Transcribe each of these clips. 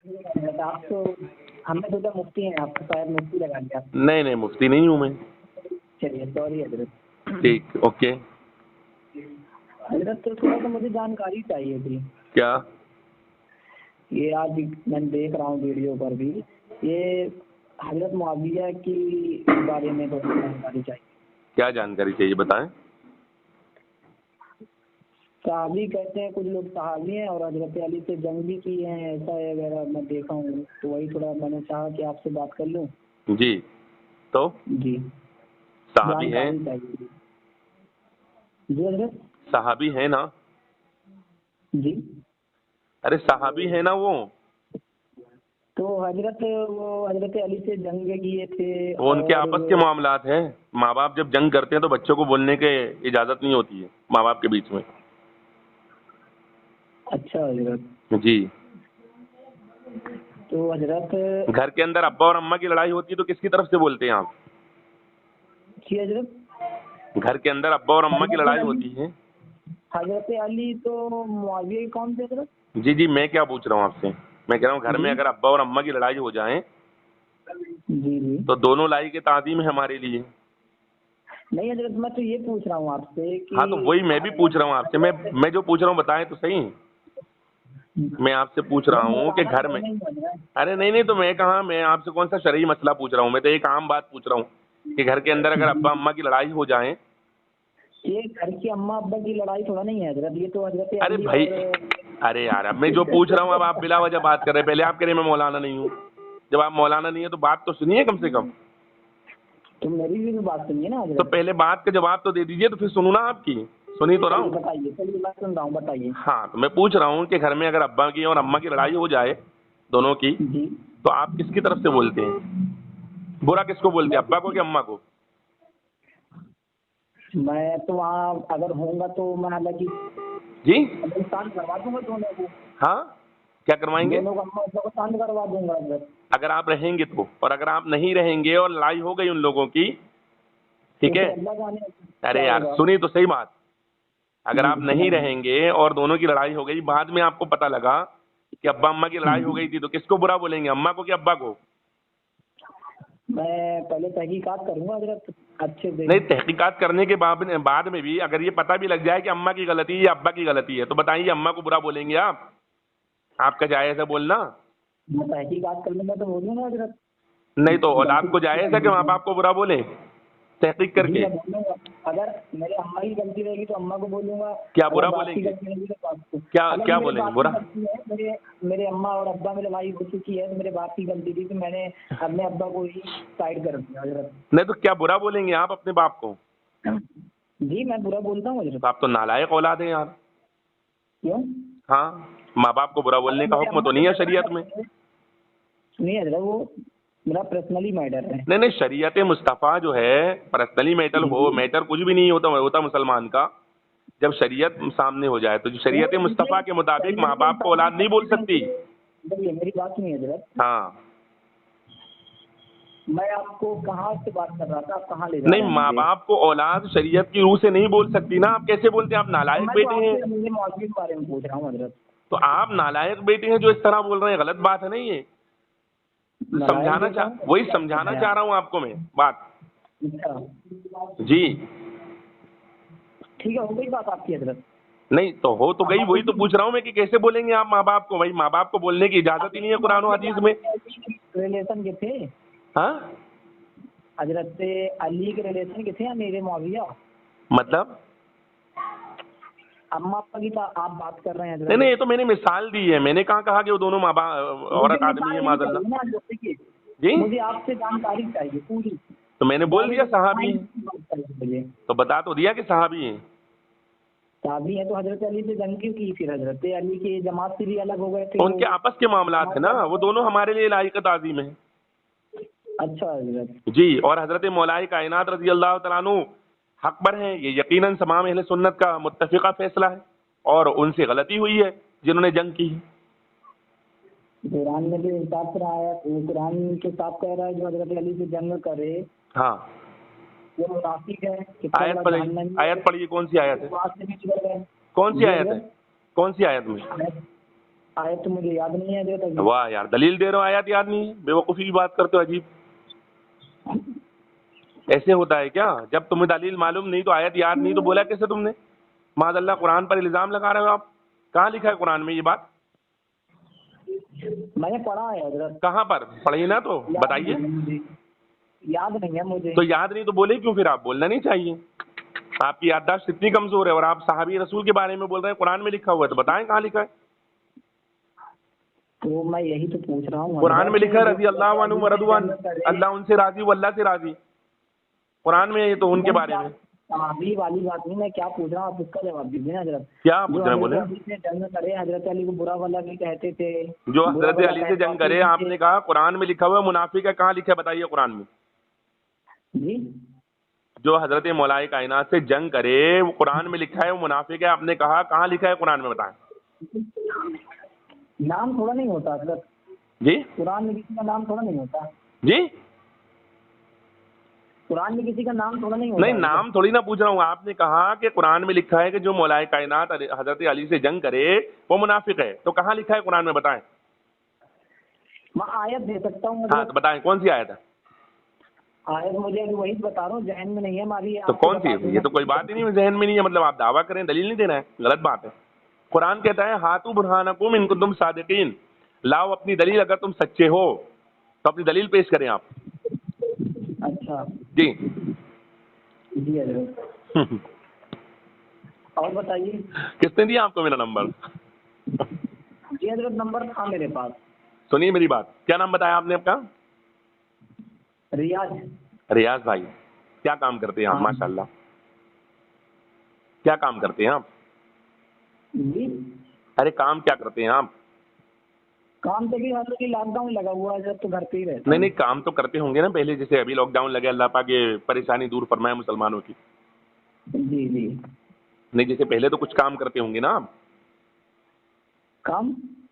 آپ تو ہمیں سوچا مفتی ہیں آپ کو، شاید مفتی لگا دیا آپ۔ نہیں نہیں مفتی نہیں ہوں میں۔ چلیے سوری حضرت۔ ٹھیک اوکے۔ حضرت تو تھوڑا سا مجھے جانکاری چاہیے تھی۔ کیا؟ یہ آج میں دیکھ رہا ہوں ویڈیو پر بھی، یہ حضرت معاویہ کی بارے میں تھوڑی جانکاری چاہیے۔ کیا جانکاری چاہیے بتائیں؟ صحابی کہتے ہیں، کچھ لوگ صحابی ہیں اور حضرت علی سے جنگ بھی کی ہیں، ایسا ہے وغیرہ میں دیکھا ہوں، تو وہی تھوڑا میں نے چاہا کہ آپ سے بات کر لوں۔ جی تو جی صحابی ہیں؟ جانکاری چاہیے جی حضرت۔ صحابی ہیں نا؟ جی ارے صحابی ہیں نا وہ؟ تو حضرت وہ حضرت علی سے جنگ کیے تھے وہ ان کے اور آپس کے معاملات ہیں۔ ماں باپ جب جنگ کرتے ہیں تو بچوں کو بولنے کے اجازت نہیں ہوتی ہے ماں باپ کے بیچ میں۔ اچھا حضرت۔ جی تو حضرت گھر کے اندر ابا اور اماں کی لڑائی ہوتی ہے تو کس کی طرف سے بولتے ہیں آپ؟ جی حضرت، گھر کے اندر ابا اور اماں کی حضرت لڑائی علی، ہوتی ہے۔ حضرت علی تو معاویہ کون تھے حضرت؟ جی جی میں کیا پوچھ رہا ہوں آپ سے، میں کہہ رہا ہوں گھر میں جی اگر ابا اور اماں کی لڑائی ہو جائیں جی جی تو دونوں لائی کے تعظیم ہے ہمارے لیے۔ نہیں حضرت، میں تو یہ پوچھ رہا ہوں آپ سے کہ ہاں تو وہی میں بھی پوچھ رہا ہوں آپ سے، میں جو پوچھ رہا ہوں بتائیں تو صحیح۔ میں آپ سے پوچھ رہا ہوں کہ گھر میں، ارے نہیں نہیں تو میں کہاں، میں آپ سے کون سا شرعی مسئلہ پوچھ رہا ہوں، میں تو ایک عام بات پوچھ رہا ہوں کہ گھر کے اندر اگر ابا اماں کی لڑائی ہو جائیں۔ یہ گھر کی اماں ابا کی لڑائی تھوڑا نہیں ہے حضرت، یہ تو حضرت ارے علی بھائی، اور ارے یار اب میں جو پوچھ رہا ہوں اب آپ بلا وجہ بات کر رہے ہیں۔ پہلے آپ کہہ رہے ہیں میں مولانا نہیں ہوں، جب آپ مولانا نہیں ہیں تو بات تو سنیے کم سے کم۔ تو میری بھی بات سنیے نا تو حضرت۔ پہلے بات کا جواب تو دے دیجیے تو پھر سنوں نا آپ کی، سنی تو رہا چلیے ہوں۔ بتائیے، چلیے میں سن رہا ہوں، بتائیے۔ ہاں تو میں پوچھ رہا ہوں کہ گھر میں اگر ابا کی اور اماں کی لڑائی ہو جائے دونوں کی، جی تو آپ کس کی طرف سے بولتے ہیں؟ برا کس کو بولتے ہیں، ابا کو کہ اماں کو؟ میں تو وہاں اگر ہوں گا تو میں حالانکہ جی شانت کروا دوں گا دونوں کو، ہاں کیا کروائیں گے؟ دونوں کو اماں ابا کو شانت کروا دوں گا حضرت۔ اگر آپ رہیں گے تو، اور اگر آپ نہیں رہیں گے اور لڑائی ہو گئی ان لوگوں کی، تو ٹھیک ہے؟ پھر اللہ جانے ارے کیا یار ہوگا۔ سنی تو صحیح بات، اگر جی آپ نہیں سنائیے۔ رہیں گے اور دونوں کی لڑائی ہو گئی، بعد میں آپ کو پتہ لگا کہ ابا اماں کی لڑائی ہو گئی تھی، تو کس کو برا بولیں گے، اماں کو کہ ابا کو؟ میں پہلے تحقیقات کروں گا حضرت اچھے سے۔ نہیں تحقیقات کرنے کے بعد میں بھی اگر یہ پتہ بھی لگ جائے کہ اماں کی غلطی ہے یا ابا کی غلطی ہے، تو بتائیے اماں کو برا بولیں گے آپ کا جائز ہے بولنا؟ میں تحقیقات کر لوں گا تو بولوں گا حضرت۔ نہیں تو اولاد کو جائز ہے کہ ماں باپ کو برا بولیں تحقیق کر جی کے؟ میں بولوں گا، اگر میرے اماں کی غلطی رہے گی تو اماں کو بولوں گا، کیا اگر برا باپ بولیں کی گے؟ غلطی رہے گی تو باپ کو۔ کیا حالانکہ کیا میرے بولیں گے باپ کی برا؟ غلطی ہے، میرے اماں اور ابا میں لڑائی ہو چکی ہے تو میرے باپ کی غلطی تھی، تو میں نے اپنے ابا کو ہی سائڈ کر دیا حضرت۔ نہیں تو کیا برا بولیں گے آپ اپنے باپ کو؟ جی میں برا بولتا ہوں حضرت۔ تو آپ تو نالائق اولاد ہیں یار۔ کیوں؟ ہاں ماں باپ کو برا اگر بولنے کا میرے حکم اماں تو کے نہیں ہے جھگڑا شریعت میں۔ کرتے ہیں، نہیں حضرت وہ میرا پرسنلی میٹر ہے۔ نہیں نہیں شریعت مصطفیٰ جو ہے پرسنلی میٹر جی ہو، میٹر کچھ بھی نہیں ہوتا مسلمان کا، جب شریعت سامنے ہو جائے تو جو وہ شریعت مصطفیٰ کے مطابق ماں باپ کو اولاد نہیں بول سکتی۔ دیکھیے میری بات سنیے حضرت، ہاں میں آپ کو کہاں سے بات کر رہا تھا، آپ کہاں لے جا نہیں رہے ہیں ماں مجھے؟ باپ کو اولاد شریعت کی روح سے نہیں بول سکتی نا، آپ کیسے بولتے ہیں؟ آپ تو نالائق میں تو بیٹے آپ ہیں، سے مجھے معاشرے کے بارے میں پوچھ رہا ہوں حضرت۔ تو آپ نالائق بیٹے ہیں جو اس طرح بول رہے ہیں، غلط بات ہے نہیں یہ؟ نالائق بیٹا ہوں، وہی کیا سمجھانا بتایا؟ چاہ رہا ہوں آپ کو میں بات۔ اچھا جی ٹھیک ہے، ہو گئی بات آپ کی حضرت۔ نہیں تو ہو تو گئی، ہمارے وہی تو پوچھ رہا ہوں میں کہ کیسے بولیں گے آپ ماں باپ کو؟ بھائی ماں باپ کو بولنے کی اجازت ہی نہیں ہے قرآن و حدیث میں۔ ریلیشن کے تھے ہاں حضرت علی کے ریلیشن کے تھے میرے معاویہ؟ مطلب اماں ابا کی آپ بات کر رہے ہیں نہیں نہیں، یہ حضرت، تو میں نے مثال دی ہے، میں نے کہاں کہا کہ وہ دونوں ماں باپ مجھے عورت آدمی ہے مثال نہیں معاذ اللہ۔ چاہیے نا حضرت، دیکھیے جی مجھے آپ سے جانکاری چاہیے پوری، تو میں نے بول دیا صحابی ہیں، بات چاہیے۔ تو بتا تو دیا کہ صحابی ہیں۔ صحابی ہیں تو حضرت علی سے جنگ کیوں کی پھر؟ حضرت علی کی جماعت سے بھی الگ ہو گئے تھے ان وہ۔ کے آپس کے معاملات ہیں نا، وہ دونوں ہمارے لیے لائق تعظیم ہیں۔ اچھا حضرت، جی اور حضرت مولا کائنات رضی اللہ تعالیٰ عنہ حق پر ہیں، یہ یقیناً تمام اہل سنت کا متفقہ فیصلہ ہے، اور ان سے غلطی ہوئی ہے جنہوں نے جنگ کی ہے۔ قرآن میں جو انصاف پر آیا، وہ قرآن کے صاحب کہہ رہا ہے جو حضرت علی سے جنگ کرے ہاں وہ منافق ہے، آیت پڑھیے، آیت پڑھیے، کون سی آیت ہے؟ بات سے بھی چل رہے ہیں۔ کون سی جی آیت ہے؟ حضرت، کون سی آیت میں؟ آیت تو مجھے یاد نہیں ہے حضرت ابھی. واہ یار، دلیل دے رہے ہو آیات یاد نہیں ہے، بے وقوفی کی بات کرتے ہو، عجیب. ایسے ہوتا ہے کیا؟ جب تمہیں دلیل معلوم نہیں تو آیت یاد نہیں تو بولا کیسے تم نے؟ معاذ اللہ قرآن پر الزام لگا رہے ہو آپ. کہاں لکھا ہے قرآن میں یہ بات؟ میں نے پڑھا ہے حضرت. کہاں پر پڑھی نا تو بتائیے. یاد نہیں ہے مجھے. تو یاد نہیں تو بولے کیوں پھر؟ آپ بولنا نہیں چاہیے. آپ کی یادداشت اتنی کمزور ہے اور آپ صحابی رسول کے بارے میں بول رہے ہیں قرآن میں لکھا ہوا ہے، تو بتائیں کہاں لکھا ہے؟ تو میں یہی تو پوچھ رہا ہوں. قرآن میں لکھا ہے رضی اللہ عنہم ورضوا عنہ، اللہ ان سے راضی وہ اللہ سے راضی. قرآن میں یہ تو ان کے بارے میں. صحابی والی بات نہیں، میں کیا پوچھ رہا ہوں آپ اس کا جواب دیجیے نا حضرت. کیا پوچھ رہے ہیں بولے؟ جنگ کرے حضرت علی کو برا والا بھی کہتے تھے. جو حضرت علی سے جنگ کرے، آپ نے کہا قرآن میں لکھا ہوا ہے منافق ہے، کہاں لکھا ہے بتائیے قرآن میں؟ جی جو حضرت مولا کائنات سے جنگ کرے وہ قرآن میں لکھا ہے وہ منافق ہے، آپ نے کہا کہاں لکھا ہے قرآن میں بتائیں. نام تھوڑا نہیں ہوتا حضرت. جی قرآن میں کسی کا نام تھوڑا نہیں ہوتا. جی قرآن میں کسی کا نام تھوڑا نہیں ہوتا. نہیں، نام تھوڑی نہ پوچھ رہا ہوں. آپ نے کہا کہ قرآن میں لکھا ہے کہ جو مولا کائنات حضرت علی سے جنگ کرے وہ منافق ہے، تو کہاں لکھا ہے قرآن میں بتائیں؟ میں آیت دے سکتا ہوں ہاں تو بتائیں کون سی آیت ہے؟ آیت مجھے ابھی وہی بتا رہا ہوں، ذہن میں نہیں ہے ہماری. تو کون سی ہے؟ یہ تو کوئی بات ہی نہیں، ذہن میں نہیں ہے مطلب آپ دعویٰ کریں، دلیل نہیں دینا ہے، غلط بات ہے. قرآن کہتا ہے ہاتھو برہانکم ان کنتم صادقین، لاؤ اپنی دلیل اگر تم سچے ہو تو اپنی دلیل پیش کریں آپ. اچھا جی جی حضرت. اور بتائیے. کس نے دیا آپ کو میرا نمبر؟ جی حضرت نمبر تھا میرے پاس. سنیے میری بات، کیا نام بتایا آپ نے آپ کا؟ ریاض. ریاض بھائی، کیا کام کرتے ہیں آپ؟ ماشاء اللہ، کیا کام کرتے ہیں آپ؟ جی ارے کام کیا کرتے ہیں آپ؟ کام تو بھی حضرت لاک ڈاؤن لگا ہوا ہے جب تو گھر پہ ہی رہتا. نہیں کام تو کرتے ہوں گے نا پہلے، جیسے ابھی لاک ڈاؤن لگے، اللہ پاک یہ پریشانی دور فرمائے مسلمانوں کی. جی جی. نہیں جیسے پہلے تو کچھ کام کرتے ہوں گے نا آپ؟ کام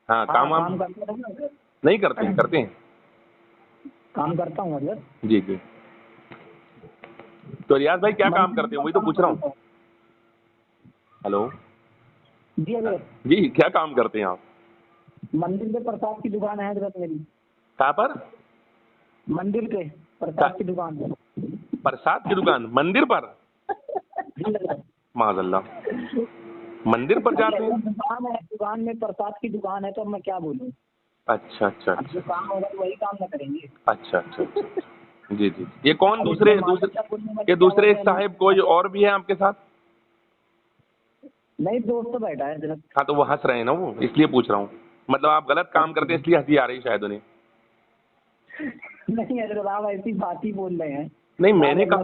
ہاں کام آپ کرتا ہوں حضرت. نہیں کرتے ہیں؟ کرتے ہیں. کام کرتا ہوں حضرت. جی جی. تو ریاض بھائی کیا کام کرتے ہیں وہی تو پوچھ رہا ہوں. ہلو جی حضرت. جی کیا کام کرتے ہیں آپ؟ مندر پہ پرساد کی دکان ہے حضرت میری. کہاں پر؟ مندر پہ پرساد کی دکان ہے. پرساد کی دکان مندر پر؟ معاذ اللہ، مندر پر جاتے ہیں؟ دکان ہے، دکان میں پرساد کی دکان ہے تو اب میں کیا بولوں. اچھا اچھا جو کام ہوگا تو وہی کام نہ کریں گے. اچھا اچھا اچھا. جی جی. یہ کون دوسرے صاحب کوئی اور بھی ہے آپ کے ساتھ؟ نہیں دوست بیٹھا ہے حضرت. ہاں تو وہ ہنس رہے ہیں نا، وہ اس لیے پوچھ رہا ہوں. مطلب آپ غلط کام کرتے ہیں اس لیے ہنسی آ رہی شاید انہیں. نہیں حضرت آپ ایسی بات ہی بول رہے ہیں. نہیں میں نے کہا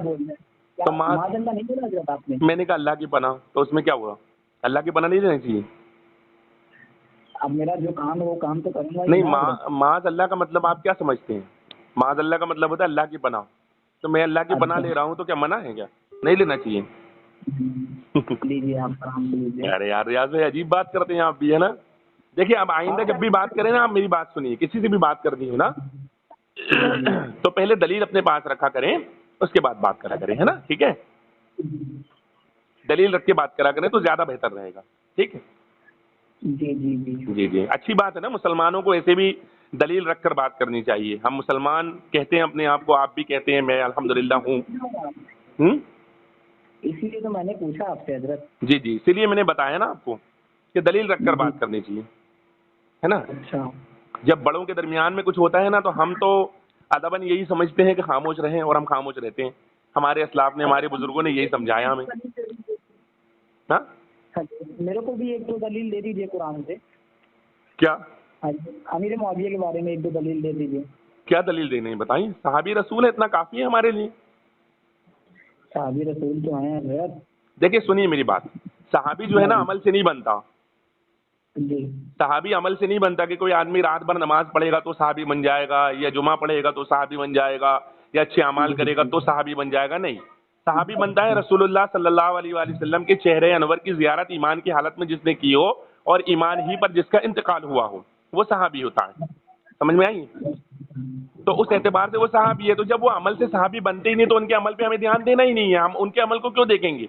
تو ماذاللہ نہیں بولا حضرت آپ نے. میں نے کہا اللہ کی پناہ، تو اس میں کیا ہوا؟ اللہ کی پناہ نہیں دینا چاہیے. اب میرا جو کام ہے وہ کام تو کروں گا. نہیں معاذ اللہ کا مطلب آپ کیا سمجھتے ہیں؟ معاذ اللہ کا مطلب ہوتا ہے اللہ کی پناہ. تو میں اللہ کی پناہ لے رہا ہوں تو کیا منع ہے؟ کیا نہیں لینا چاہیے؟ لیجیے آپ کام لیجیے. ارے یار ریاض بھائی عجیب بات کرتے ہیں آپ بھی، ہے نا. دیکھیے اب آئندہ جب بھی بات کریں نا آپ میری بات سنیے، کسی سے بھی بات کرنی ہو نا تو پہلے دلیل اپنے پاس رکھا کریں، اس کے بعد بات کرا کریں، ہے نا. ٹھیک ہے، دلیل رکھ کے بات کرا کریں تو زیادہ بہتر رہے گا. ٹھیک ہے جی جی جی جی جی. اچھی بات ہے نا، مسلمانوں کو ایسے بھی دلیل رکھ کر بات کرنی چاہیے. ہم مسلمان کہتے ہیں اپنے آپ کو، آپ بھی کہتے ہیں، میں الحمدللہ ہوں. اسی لیے تو میں نے پوچھا آپ سے حضرت. جی جی، اسی لیے میں نے بتایا نا آپ کو کہ دلیل رکھ کر بات کرنی چاہیے، ہے نا. اچھا. جب بڑوں کے درمیان میں کچھ ہوتا ہے نا تو ہم تو ادباً یہی سمجھتے ہیں کہ خاموش رہیں، اور ہم خاموش رہتے ہیں. ہمارے اسلاف نے، ہمارے بزرگوں نے یہی سمجھایا ہمیں. ہاں میرے کو بھی ایک دو دلیل دے دیجیے قرآن سے. کیا؟ امیر معاویہ کے بارے میں ایک دو دلیل دے دیجیے. کیا دلیل دینی ہے بتائیں؟ صحابی رسول ہے، اتنا کافی ہے ہمارے لیے. صحابی رسول تو ہیں حضرت. دیکھیے سنیے میری بات، صحابی جو ہے نا عمل سے نہیں بنتا. جی. صحابی عمل سے نہیں بنتا کہ کوئی آدمی رات بھر نماز پڑھے گا تو صحابی بن جائے گا، یا جمعہ پڑھے گا تو صحابی بن جائے گا، یا اچھے اعمال کرے گا تو صحابی بن جائے گا. نہیں، صحابی بنتا ہے رسول اللہ صلی اللہ علیہ وآلہ وسلم کے چہرے انور کی زیارت ایمان کی حالت میں جس نے کی ہو، اور ایمان ہی پر جس کا انتقال ہوا ہو، وہ صحابی ہوتا ہے. سمجھ میں آئی؟ تو اس اعتبار سے وہ صحابی ہے. تو جب وہ عمل سے صحابی بنتے ہی نہیں تو ان کے عمل پہ ہمیں دھیان دینا ہی نہیں ہے. ہم ان کے عمل کو کیوں دیکھیں گے؟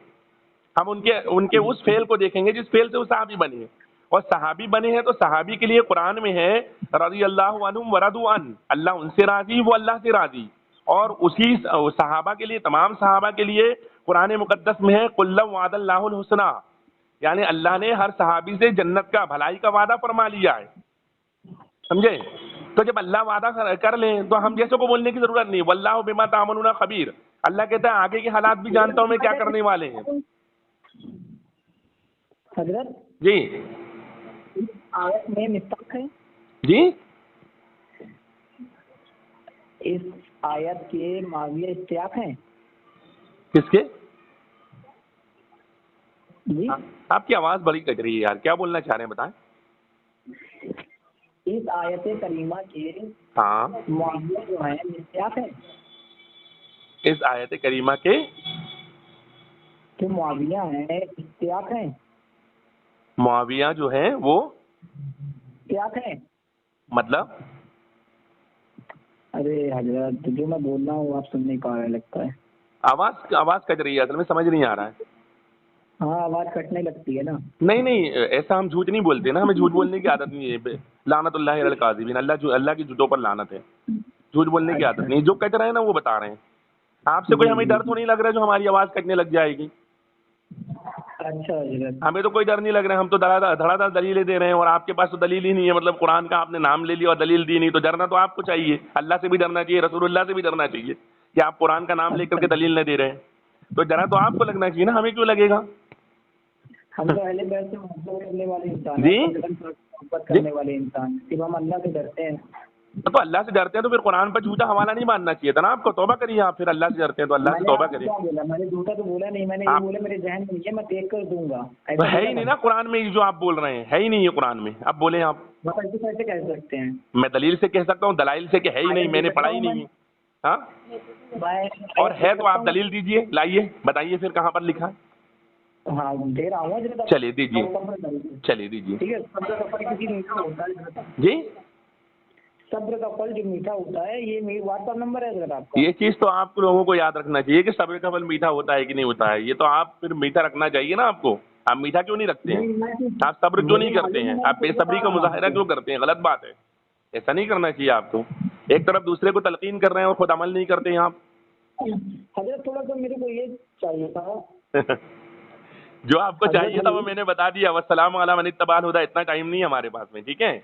ہم ان کے اس فعل کو دیکھیں گے جس فعل سے وہ صحابی بنے ہیں. اور صحابی بنے ہیں تو صحابی کے لیے قرآن میں ہے رضی اللہ عنہم ورضوا عنہ، اللہ ان سے راضی وہ اللہ سے راضی، اور اسی صحابہ کے لیے، تمام صحابہ کے لیے قرآن مقدس میں ہے کلا وعد اللہ الحسنی، یعنی اللہ نے ہر صحابی سے جنت کا، بھلائی کا وعدہ فرما لیا ہے، سمجھے؟ تو جب اللہ وعدہ کر لیں تو ہم جیسے کو بولنے کی ضرورت نہیں، واللہ بما تعملون خبیر، اللہ کہتا ہے آگے کے حالات بھی جانتا ہوں میں کیا کرنے والے ہیں۔ حضرت جی آیت میں مستق ہے، جی اس آیت کے ماویہ استیاق ہیں کس کے؟ جی، آپ کی آواز بڑی کٹ رہی ہے یار، کیا بولنا چاہ رہے ہیں بتائیں؟ اس آیت کریمہ کے ہاں، معاویہ جو ہیں استیاق ہیں، اس آیت کریمہ کے جو معاویہ ہیں استیاق ہیں، معاویہ جو ہیں وہ استیاق ہیں۔ مطلب ارے حضرت جو میں بول رہا ہوں آپ سن نہیں پا رہے لگتا ہے۔ آواز کٹ رہی ہے، اصل میں سمجھ نہیں آ رہا ہے۔ ہاں آواز کٹنے لگتی ہے نا۔ نہیں ایسا ہم جھوٹ نہیں بولتے نا، ہمیں جھوٹ بولنے کی عادت نہیں ہے، لعنت اللہ علی الکاذبین، اللہ کی جھوٹوں پر لعنت ہے، جھوٹ بولنے کی عادت نہیں، جو کٹ رہے ہیں نا وہ بتا رہے ہیں۔ آپ سے کوئی ہمیں ڈر تو نہیں لگ رہا جو ہماری آواز کٹنے لگ جائے گی؟ اچھا حضرت، ہمیں تو کوئی ڈر نہیں لگ رہا ہے، ہم تو دھڑا دھڑ دلیلیں دے رہے ہیں، اور آپ کے پاس تو دلیل ہی نہیں ہے، مطلب قرآن کا آپ نے نام لے لیا اور دلیل دی نہیں، تو ڈرنا تو آپ کو چاہیے، اللہ سے بھی ڈرنا چاہیے، رسول اللہ سے بھی ڈرنا چاہیے کہ آپ قرآن کا نام لے کر کے دلیل نہ دے رہے ہیں، تو ڈرا تو آپ کو لگنا چاہیے نا، ہمیں کیوں لگے گا؟ ہم تو اہل بیت سے محبت کرنے والے انسان جی؟ ہیں، محبت کرنے والے انسان ہیں، صرف ہم اللہ سے ڈرتے ہیں۔ تو اللہ سے ڈرتے ہیں تو پھر قرآن پر جھوٹا حوالہ نہیں ماننا چاہیے تھا نا آپ کو، توبہ کریے آپ، پھر اللہ سے ڈرتے ہیں تو اللہ میں سے نے توبہ آپ کو کریے۔ کیا بولا؟ میں نے جھوٹا تو بولا نہیں، میں نے یہ بولا میرے ذہن میں نہیں ہے، میں دیکھ کر دوں گا، تو ایسا ہے ہی نہیں نا قرآن میں، یہ جو آپ بول رہے ہیں ہے ہی نہیں ہے قرآن میں، اب بولیں آپ۔ بس ایسے کیسے کہہ سکتے ہیں؟ میں دلیل سے کہہ سکتا ہوں، دلائل سے کہ ہے ہی نہیں، میں نے پڑھا ہی نہیں ہے۔ ہاں اور ہے تو آپ دلیل دیجئے، لائیے بتائیے پھر کہاں پر لکھا ہے؟ ہاں دے رہا ہوں حضرت، چلیے دیجئے، چلیے دیجئے۔ ٹھیک ہے، صبر کا پھل کسی میٹھا ہوتا ہے، جی صبر کا پھل جو میٹھا ہوتا ہے، یہ میری واٹس ایپ نمبر ہے حضرت آپ کا۔ یہ چیز تو آپ لوگوں کو یاد رکھنا چاہیے کہ صبر کا پھل میٹھا ہوتا ہے کہ نہیں ہوتا ہے، یہ تو آپ پھر میٹھا رکھنا چاہیے نا آپ کو، آپ میٹھا کیوں نہیں رکھتے ہیں؟ آپ صبر کیوں نہیں کرتے ہیں؟ آپ بے صبری کا مظاہرہ کیوں کرتے ہیں؟ غلط بات ہے، ایسا نہیں کرنا چاہیے آپ کو، ایک طرف دوسرے کو تلقین کر رہے ہیں اور خود عمل نہیں کرتے ہیں آپ۔ حضرت تھوڑا سا میرے کو یہ چاہیے تھا جو آپ کو چاہیے تھا وہ میں نے بتا دیا، والسلام علی من اتبع الہدی، اتنا ٹائم نہیں ہے ہمارے پاس میں، ٹھیک ہے؟